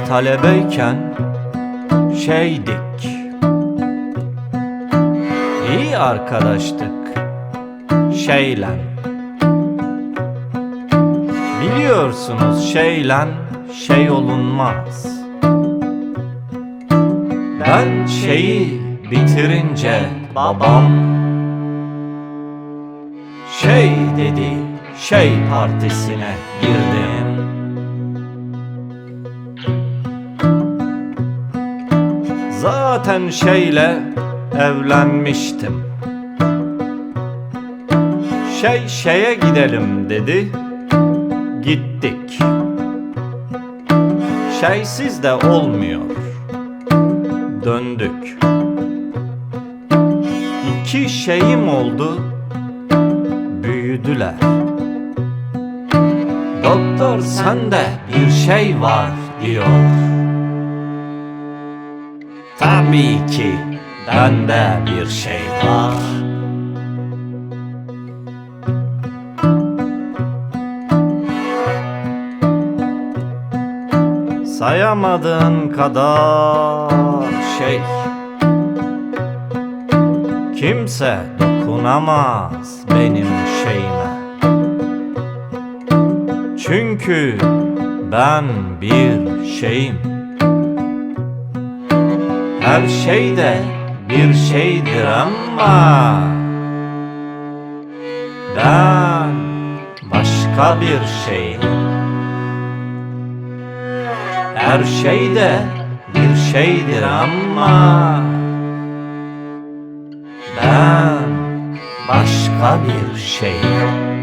Biz talebeyken şeydik, iyi arkadaştık şeyle. Biliyorsunuz şeyle şey olunmaz. Ben şeyi bitirince babam şey dedi, şey partisine girdim. Zaten şeyle evlenmiştim. Şeye gidelim dedi, gittik. Şeysiz de olmuyor, döndük. İki şeyim oldu, büyüdüler. Doktor sende bir şey var diyor. Tabii ki bende bir şey var. Sayamadığın kadar şey, kimse dokunamaz benim şeyime. Çünkü ben bir şeyim. Her şey de bir şeydir ama ben başka bir şeyim. Her şey de bir şeydir ama ben başka bir şeyim.